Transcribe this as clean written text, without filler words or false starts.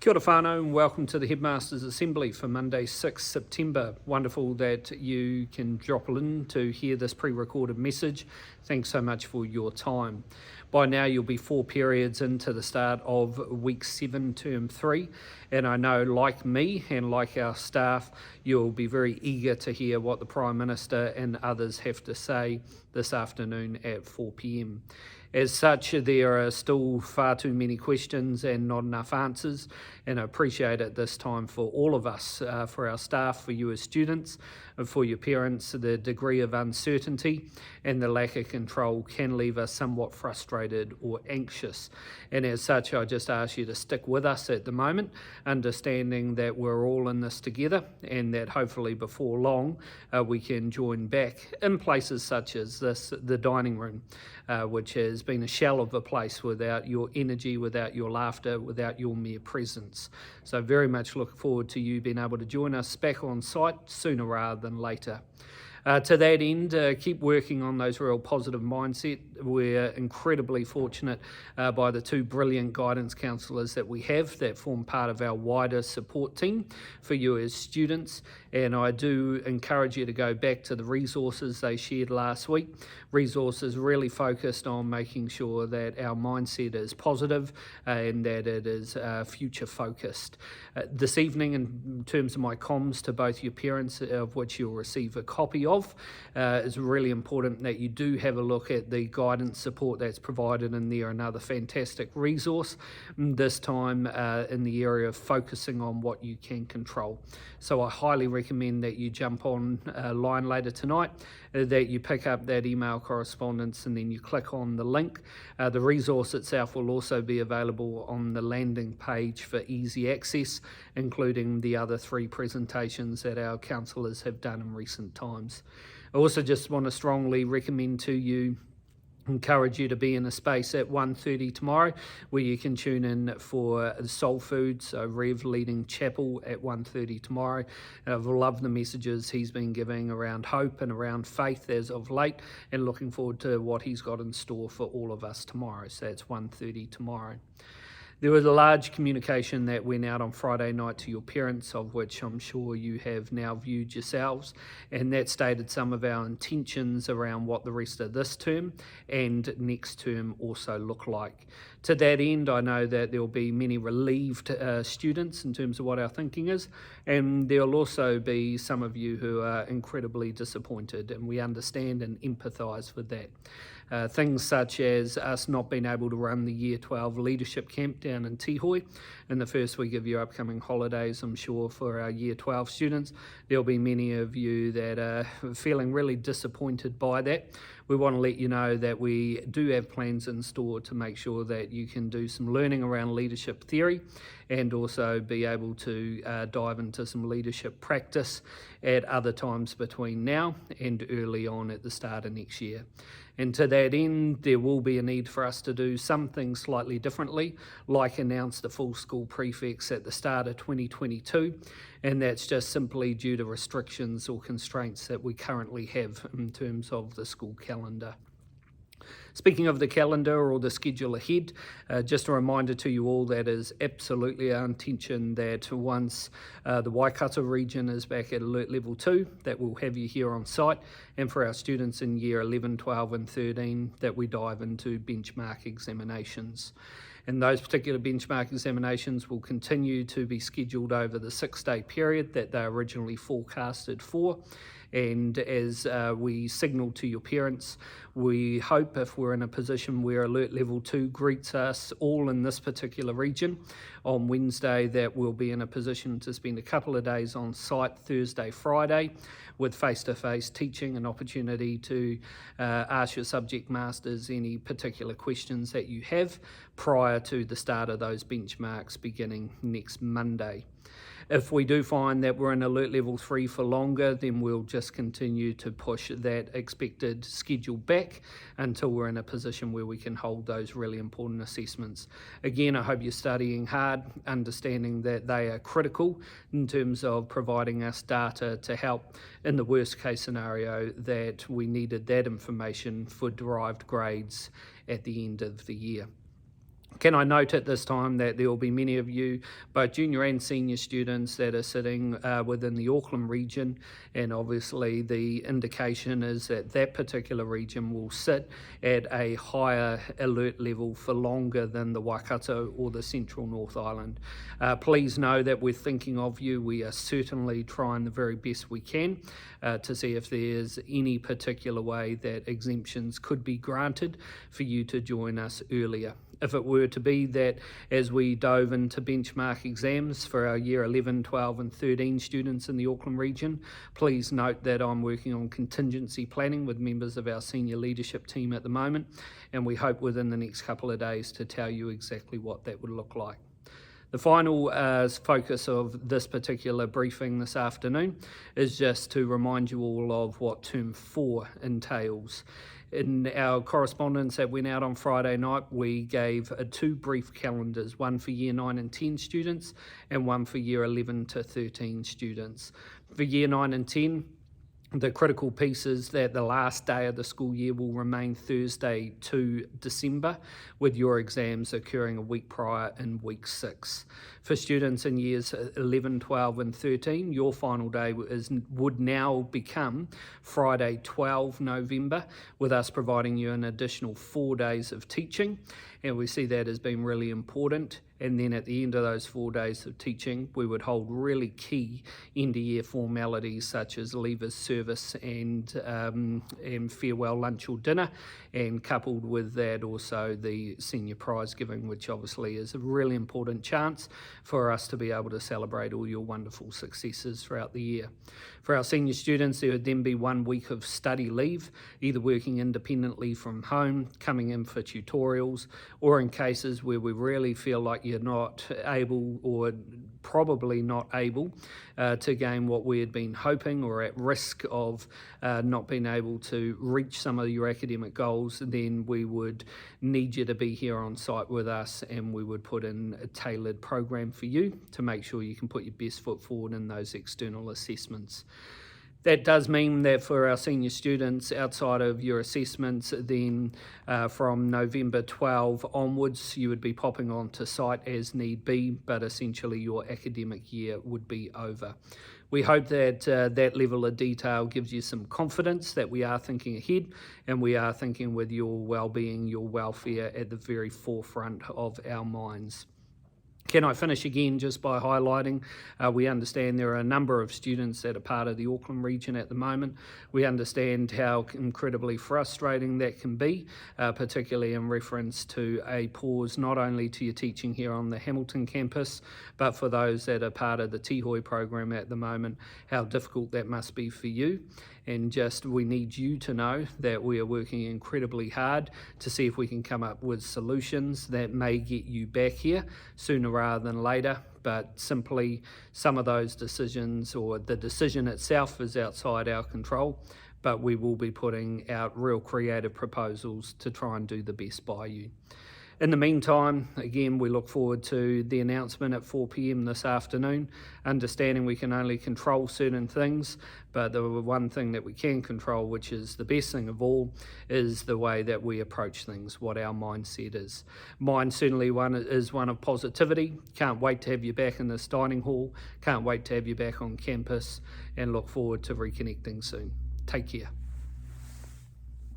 Kia ora whānau and welcome to the Headmasters Assembly for Monday 6 September. Wonderful that you can drop in to hear this pre-recorded message. Thanks so much for your time. By now you'll be 4 periods into the start of week 7, term 3, and I know, like me and like our staff, you'll be very eager to hear what the Prime Minister and others have to say this afternoon at 4 p.m. As such, there are still far too many questions and not enough answers, and I appreciate at this time for all of us, for our staff, for you as students, and for your parents, the degree of uncertainty and the lack of control can leave us somewhat frustrated or anxious. And as such, I just ask you to stick with us at the moment, understanding that we're all in this together and that hopefully before long we can join back in places such as this, the dining room, which has been a shell of a place without your energy, without your laughter, without your mere presence. So very much look forward to you being able to join us back on site sooner rather than later. To that end, keep working on those real positive mindset. We're incredibly fortunate by the 2 brilliant guidance counsellors that we have that form part of our wider support team for you as students. And I do encourage you to go back to the resources they shared last week. Resources really focused on making sure that our mindset is positive and that it is future focused. This evening, in terms of my comms to both your parents, of which you'll receive a copy of, it's really important that you do have a look at the guidance support that's provided in there, another fantastic resource, this time in the area of focusing on what you can control. So I highly recommend that you jump on line later tonight, that you pick up that email correspondence and then you click on the link. The resource itself will also be available on the landing page for easy access, including the other 3 presentations that our counsellors have done in recent times. I also just want to strongly recommend to you, encourage you to be in a space at 1:30 tomorrow where you can tune in for Soul Food, so Rev leading chapel at 1:30 tomorrow. I've loved the messages he's been giving around hope and around faith as of late, and looking forward to what he's got in store for all of us tomorrow. So that's 1:30 tomorrow. There was a large communication that went out on Friday night to your parents, of which I'm sure you have now viewed yourselves, and that stated some of our intentions around what the rest of this term and next term also look like. To that end, I know that there will be many relieved students in terms of what our thinking is, and there will also be some of you who are incredibly disappointed, and we understand and empathise with that. Things such as us not being able to run the Year 12 leadership camp down in Tihoe in the first week of your upcoming holidays. I'm sure for our Year 12 students, there'll be many of you that are feeling really disappointed by that. We want to let you know that we do have plans in store to make sure that you can do some learning around leadership theory and also be able to dive into some leadership practice at other times between now and early on at the start of next year. And to that end, there will be a need for us to do some things slightly differently, like announce the full school prefects at the start of 2022, and that's just simply due to restrictions or constraints that we currently have in terms of the school calendar. Speaking of the calendar or the schedule ahead, just a reminder to you all that is absolutely our intention that once the Waikato region is back at Alert Level 2, that we'll have you here on site, and for our students in Year 11, 12 and 13, that we dive into benchmark examinations. And those particular benchmark examinations will continue to be scheduled over the 6-day period that they originally forecasted for. And as we signalled to your parents, we hope if we're in a position where Alert Level 2 greets us all in this particular region on Wednesday, that we'll be in a position to spend a couple of days on site Thursday, Friday, with face-to-face teaching, an opportunity to ask your subject masters any particular questions that you have prior to the start of those benchmarks beginning next Monday. If we do find that we're in Alert Level 3 for longer, then we'll just continue to push that expected schedule back until we're in a position where we can hold those really important assessments. Again, I hope you're studying hard, understanding that they are critical in terms of providing us data to help in the worst case scenario that we needed that information for derived grades at the end of the year. Can I note at this time that there will be many of you, both junior and senior students, that are sitting within the Auckland region, and obviously the indication is that that particular region will sit at a higher alert level for longer than the Waikato or the Central North Island. Please know that we're thinking of you. We are certainly trying the very best we can to see if there's any particular way that exemptions could be granted for you to join us earlier. If it were to be that as we dove into benchmark exams for our year 11, 12 and 13 students in the Auckland region, please note that I'm working on contingency planning with members of our senior leadership team at the moment, and we hope within the next couple of days to tell you exactly what that would look like. The final focus of this particular briefing this afternoon is just to remind you all of what Term 4 entails. In our correspondence that went out on Friday night, we gave two brief calendars, one for Year 9 and 10 students and one for Year 11 to 13 students. For Year 9 and 10, the critical piece is that the last day of the school year will remain Thursday 2 December, with your exams occurring a week prior in week 6. For students in years 11, 12 and 13, your final day would now become Friday 12 November, with us providing you an additional 4 days of teaching, and we see that as being really important. And then at the end of those 4 days of teaching, we would hold really key end-of-year formalities such as leavers service and farewell lunch or dinner, and coupled with that also the senior prize giving, which obviously is a really important chance for us to be able to celebrate all your wonderful successes throughout the year. For our senior students, there would then be 1 week of study leave, either working independently from home, coming in for tutorials, or in cases where we really feel like you're not able or probably not able to gain what we had been hoping, or at risk of not being able to reach some of your academic goals, then we would need you to be here on site with us, and we would put in a tailored program for you to make sure you can put your best foot forward in those external assessments. That does mean that for our senior students, outside of your assessments, then from November 12 onwards, you would be popping onto site as need be, but essentially your academic year would be over. We hope that that level of detail gives you some confidence that we are thinking ahead, and we are thinking with your well-being, your welfare at the very forefront of our minds. Can I finish again just by highlighting, we understand there are a number of students that are part of the Auckland region at the moment. We understand how incredibly frustrating that can be, particularly in reference to a pause not only to your teaching here on the Hamilton campus, but for those that are part of the Tihoi program at the moment, how difficult that must be for you. And just we need you to know that we are working incredibly hard to see if we can come up with solutions that may get you back here sooner rather than later. But simply some of those decisions, or the decision itself, is outside our control. But we will be putting out real creative proposals to try and do the best by you. In the meantime, again, we look forward to the announcement at 4 p.m. this afternoon, understanding we can only control certain things, but the one thing that we can control, which is the best thing of all, is the way that we approach things, what our mindset is. Mine certainly is one of positivity. Can't wait to have you back in this dining hall, can't wait to have you back on campus, and look forward to reconnecting soon. Take care.